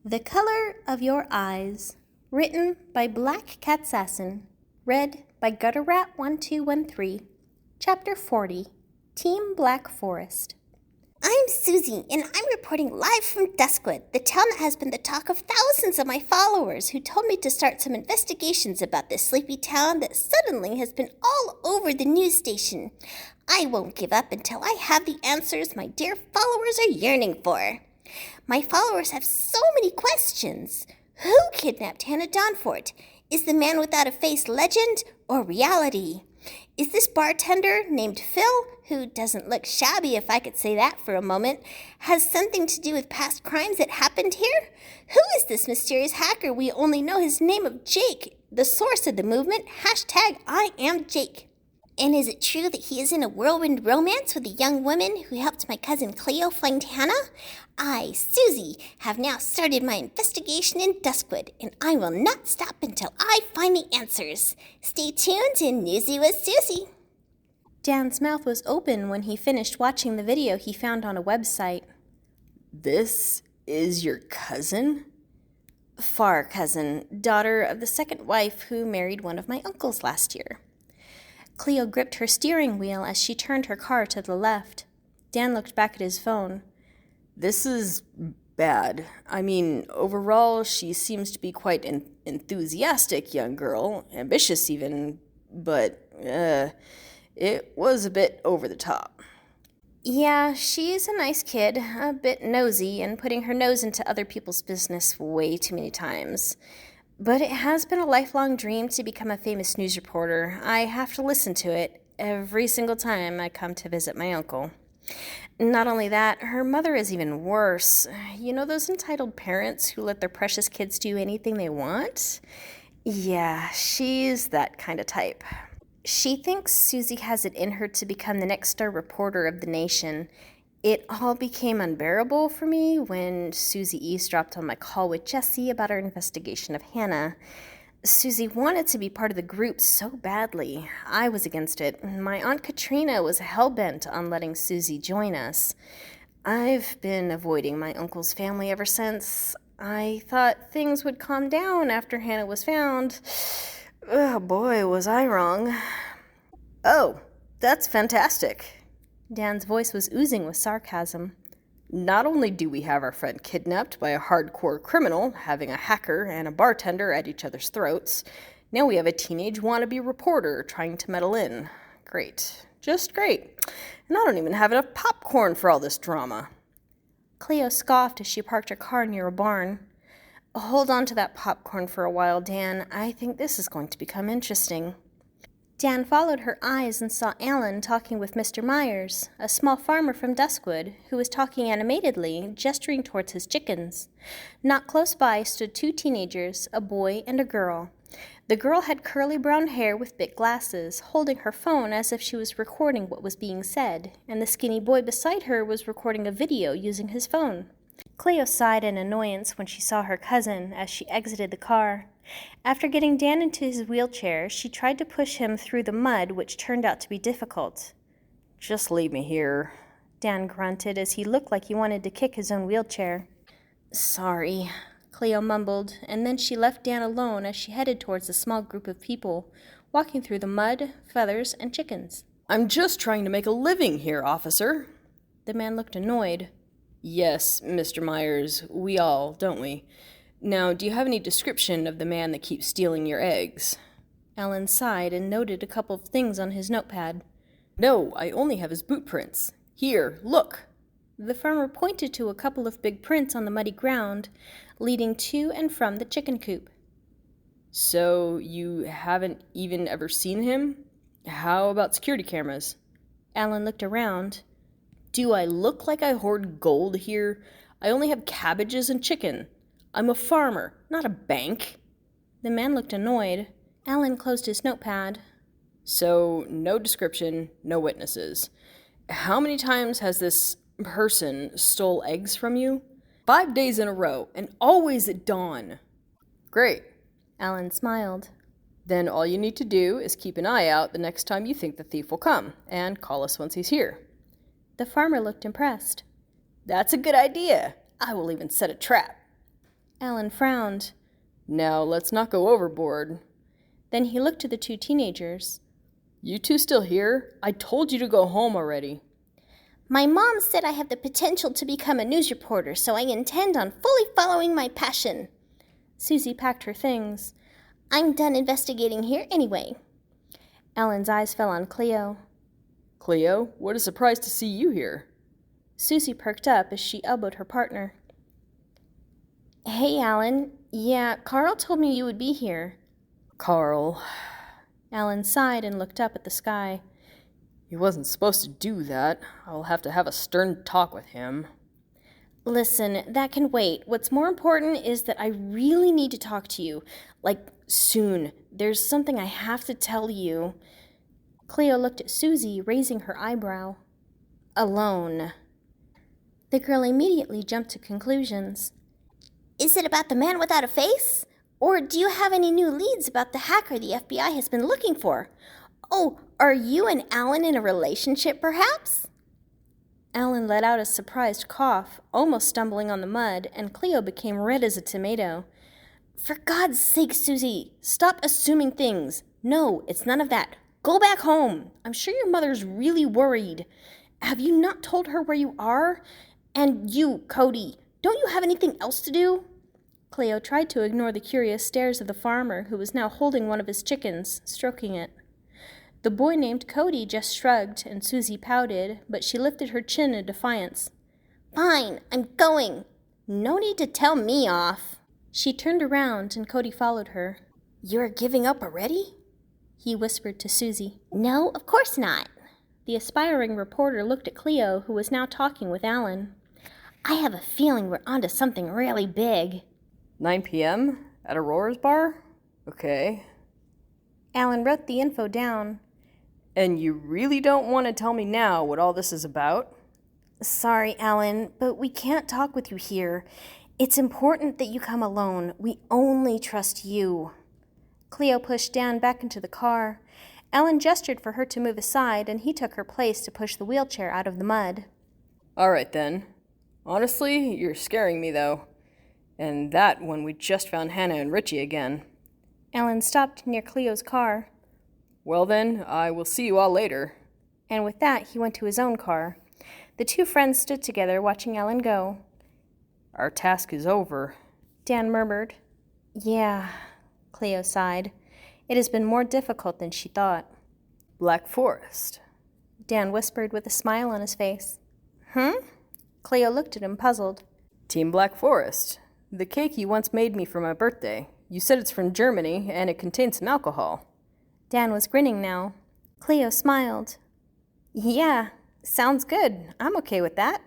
The Color of Your Eyes, written by Blackcatsassin, read by gutterratt1213, Chapter 40, Team Black Forest. I'm Suzie, and I'm reporting live from Duskwood, the town that has been the talk of thousands of my followers who told me to start some investigations about this sleepy town that suddenly has been all over the news station. I won't give up until I have the answers my dear followers are yearning for. My followers have so many questions. Who kidnapped hannahdonfort? Is the man without a face legend or reality? Is this bartender named Phil, who doesn't look shabby if I could say that for a moment, has something to do with past crimes that happened here? Who is this mysterious hacker we only know his name of Jake, the source of the movement, #iamjake? And is it true that he is in a whirlwind romance with a young woman who helped my cousin Cleo find Hannah? I, Suzie, have now started my investigation in Duskwood, and I will not stop until I find the answers. Stay tuned to Newsy with Suzie. Dan's mouth was open when he finished watching the video he found on a website. This is your cousin? Far cousin, daughter of the second wife who married one of my uncles last year. Cleo gripped her steering wheel as she turned her car to the left. Dan looked back at his phone. This is bad. I mean, overall, she seems to be quite an enthusiastic young girl, ambitious even, but, it was a bit over the top. Yeah, she's a nice kid, a bit nosy, and putting her nose into other people's business way too many times. But it has been a lifelong dream to become a famous news reporter. I have to listen to it every single time I come to visit my uncle. Not only that, her mother is even worse. You know those entitled parents who let their precious kids do anything they want? Yeah, she's that kind of type. She thinks Suzie has it in her to become the next star reporter of the nation. It all became unbearable for me when Suzie eavesdropped on my call with Jessy about our investigation of Hannah. Suzie wanted to be part of the group so badly. I was against it. My Aunt Katrina was hell-bent on letting Suzie join us. I've been avoiding my uncle's family ever since. I thought things would calm down after Hannah was found. Oh boy, was I wrong. Oh, that's fantastic. Dan's voice was oozing with sarcasm. Not only do we have our friend kidnapped by a hardcore criminal, having a hacker and a bartender at each other's throats, now we have a teenage wannabe reporter trying to meddle in. Great. Just great. And I don't even have enough popcorn for all this drama. Cleo scoffed as she parked her car near a barn. Hold on to that popcorn for a while, Dan. I think this is going to become interesting. Dan followed her eyes and saw Alan talking with Mr. Myers, a small farmer from Duskwood, who was talking animatedly, gesturing towards his chickens. Not close by stood two teenagers, a boy and a girl. The girl had curly brown hair with big glasses, holding her phone as if she was recording what was being said, and the skinny boy beside her was recording a video using his phone. Cleo sighed in annoyance when she saw her cousin as she exited the car. After getting Dan into his wheelchair, she tried to push him through the mud, which turned out to be difficult. Just leave me here, Dan grunted as he looked like he wanted to kick his own wheelchair. Sorry, Cleo mumbled, and then she left Dan alone as she headed towards a small group of people, walking through the mud, feathers, and chickens. I'm just trying to make a living here, officer. The man looked annoyed. Yes, Mr. Myers, we all, don't we? Now, do you have any description of the man that keeps stealing your eggs? Alan sighed and noted a couple of things on his notepad. No, I only have his boot prints. Here, look. The farmer pointed to a couple of big prints on the muddy ground, leading to and from the chicken coop. So, you haven't even ever seen him? How about security cameras? Alan looked around. Do I look like I hoard gold here? I only have cabbages and chicken. I'm a farmer, not a bank. The man looked annoyed. Alan closed his notepad. So, no description, no witnesses. How many times has this person stole eggs from you? 5 days in a row, and always at dawn. Great. Alan smiled. Then all you need to do is keep an eye out the next time you think the thief will come, and call us once he's here. The farmer looked impressed. That's a good idea. I will even set a trap. Alan frowned. Now, let's not go overboard. Then he looked to the two teenagers. You two still here? I told you to go home already. My mom said I have the potential to become a news reporter, so I intend on fully following my passion. Suzie packed her things. I'm done investigating here anyway. Alan's eyes fell on Cleo. Cleo, what a surprise to see you here. Suzie perked up as she elbowed her partner. Hey, Alan. Yeah, Carl told me you would be here. Carl. Alan sighed and looked up at the sky. He wasn't supposed to do that. I'll have to have a stern talk with him. Listen, that can wait. What's more important is that I really need to talk to you. Like, soon. There's something I have to tell you. Cleo looked at Suzie, raising her eyebrow. Alone. The girl immediately jumped to conclusions. Is it about the man without a face? Or do you have any new leads about the hacker the FBI has been looking for? Oh, are you and Alan in a relationship, perhaps? Alan let out a surprised cough, almost stumbling on the mud, and Cleo became red as a tomato. For God's sake, Suzie, stop assuming things. No, it's none of that. Go back home. I'm sure your mother's really worried. Have you not told her where you are? And you, Cody, don't you have anything else to do? Cleo tried to ignore the curious stares of the farmer, who was now holding one of his chickens, stroking it. The boy named Cody just shrugged, and Suzie pouted, but she lifted her chin in defiance. Fine, I'm going. No need to tell me off. She turned around, and Cody followed her. You're giving up already? He whispered to Suzie. No, of course not. The aspiring reporter looked at Cleo, who was now talking with Alan. I have a feeling we're onto something really big. 9 p.m. at Aurora's bar? Okay. Alan wrote the info down. And you really don't want to tell me now what all this is about? Sorry, Alan, but we can't talk with you here. It's important that you come alone. We only trust you. Cleo pushed Dan back into the car. Alan gestured for her to move aside, and he took her place to push the wheelchair out of the mud. All right, then. Honestly, you're scaring me, though. And that when we just found Hannah and Richy again. Alan stopped near Cleo's car. Well then, I will see you all later. And with that, he went to his own car. The two friends stood together, watching Alan go. Our task is over, Dan murmured. Yeah, Cleo sighed. It has been more difficult than she thought. Black Forest, Dan whispered with a smile on his face. Cleo looked at him, puzzled. Team Black Forest. The cake you once made me for my birthday. You said it's from Germany, and it contains some alcohol. Dan was grinning now. Cleo smiled. Yeah, sounds good. I'm okay with that.